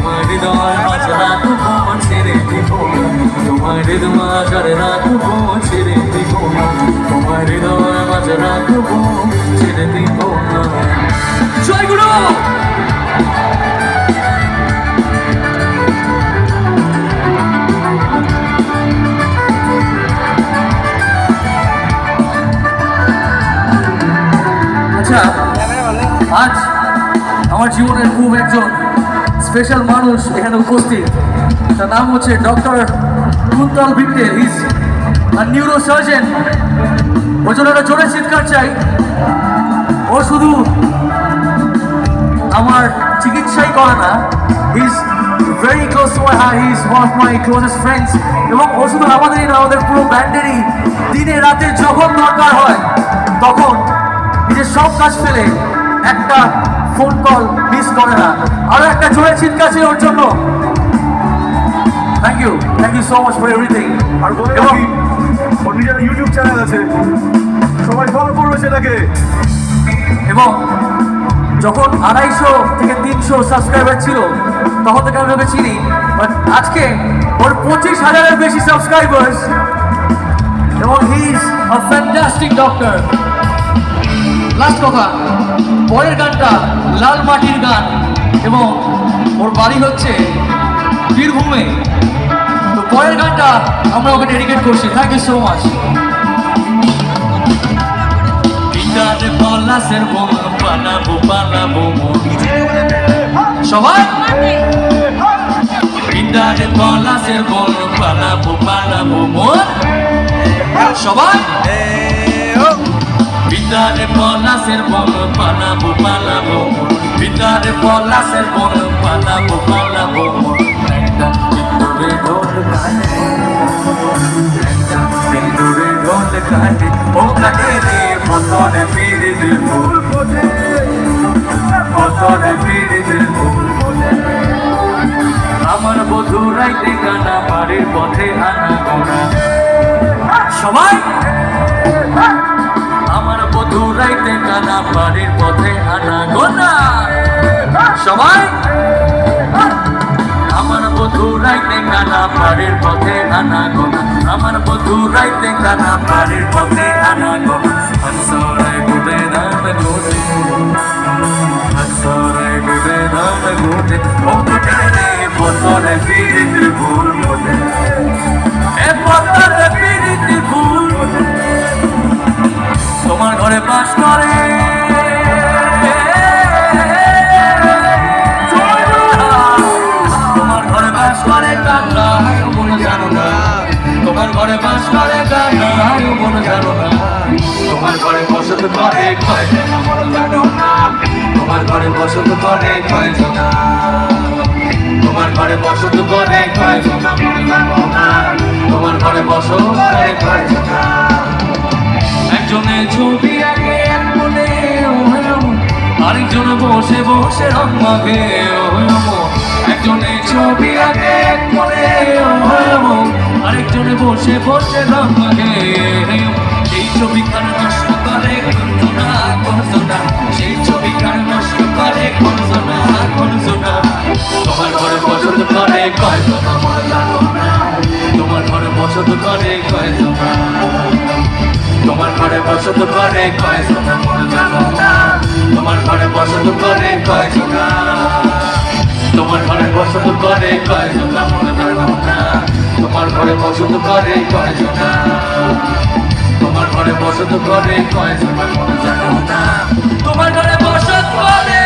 তোমার হৃদয় মাঝে রাখবো ছেড়ে দিব না, তোমার হৃদয় মাঝে রাখবো ছেড়ে দিব না, তোমার হৃদয় মাঝে রাখবো ছেড়ে দিব না। জয় গুরু। আচ্ছা, আজ আমার জীবনের খুব একজন স্পেশাল মানুষ এখানে উপস্থিত। তার নাম হচ্ছে ডক্টর কুন্তল ভিটেল। Is a neuro surgeon. ওর জন্য একটা জোরে চিৎকার চাই। ও শুধু আমার চিকিৎসাই করে না, is very close to my heart, he is one of my closest friends. এবং ও শুধু আমাদেরই না, আমাদের পুরো ব্যান্ডেরই দিনে রাতে যখন দরকার হয় তখন নিজের সব কাজ ফেলে একটা ফোন কল মিস করে না। আরো একটা জোরে চিৎকার আছে ওর জন্য। Thank you so much for everything. আর এবং ওর নিজের ইউটিউব চ্যানেল আছে, সবাই ফলো করবে সেটাকে। এবং যখন 250 থেকে 300 সাবস্ক্রাইবার ছিল তখন থেকে আমি ওকে চিনি, বাট আজকে ওর 25,000-এর বেশি সাবস্ক্রাইবার্স এবং he is a fantastic doctor. Last কথা, পরের গানটা লাল মাটির গান এবং ওর বাড়ি হচ্ছে বীরভূমে। তো পরের গানটা আমরা ওকে ডেডিকেট করছি। Thank you so much. বিদ্যারে পলাশের বন বানাবো বানাবো মন, সবাই বিদ্যারে পলাশের বন বানাবো বানাবো মন, সবাই বিদ্যারে পলাশের বন বানাবো বানাবো মন, বিদ্যারে পলাশের বন বানাবো বানাবো মন। একটা সিন্দুরে ঢোল কাটে, একটা সিন্দুরে ঢোল কাটে, ও কাটে রে পতনে পিরিতের ফুল ফোটে, পতনে পিরিতের ফুল ফোটে। আমার বধূ রাইতে কানা বাড়ির পথে আনা গোনা, সবাই আমার বধূ রাইতে কানা বাড়ির পথে আনা গোনা, সবাই আমার বধূ রাইতে কানা বাড়ির পথে আনা গোনা, আমার বধূ রাইতে কানা বাড়ির পথে আনা গোনা। হংসরাই গুদে নাম গোটে, হংসরাই গুদে নাম গোটে, ও গোটে রে পতনে পিরিতের ফুল ফোটে, এ পতনে পিরিতের ফুল ফোটে। তোমার ঘরে বাস করে তোমার ঘরে বাস করে কান্না মনে জানো না, তোমার ঘরে বাস করে কান্না মনে জানো না, তোমার ঘরে বসত করে কয়জনা মনে জানো না, তোমার ঘরে বসত করে কয়জনা, তোমার ঘরে বসত করে কয়জনা মনে জানো না, তোমার ঘরে বসত করে কয়জনা। একজনে ছবি আঁকে এক মনে আরেকজনে বসে বসে রং মাখে, একজনে ছবি আঁকে এক মনে আরেকজনে বসে বসে রং মাখে। সেই ছবিখান নষ্ট করে কনজনা কনজনা, সেই ছবিখান নষ্ট করে কনজনা কনজনা। তোমার ঘরে বসত করে কয়জনা মনে জানো না, তোমার ঘরে বসত করে কয়জনা, তোমার ঘরে বসত করে কয়জনা মনে জানো না, তোমার ঘরে বসত করে কয়জনা, তোমার ঘরে বসত করে কয়জনা মনে জানো না, তোমার ঘরে বসত করে কয়জনা, তোমার ঘরে বসত করে কয়জনা মনে জানো না, তোমার ঘরে বসত করে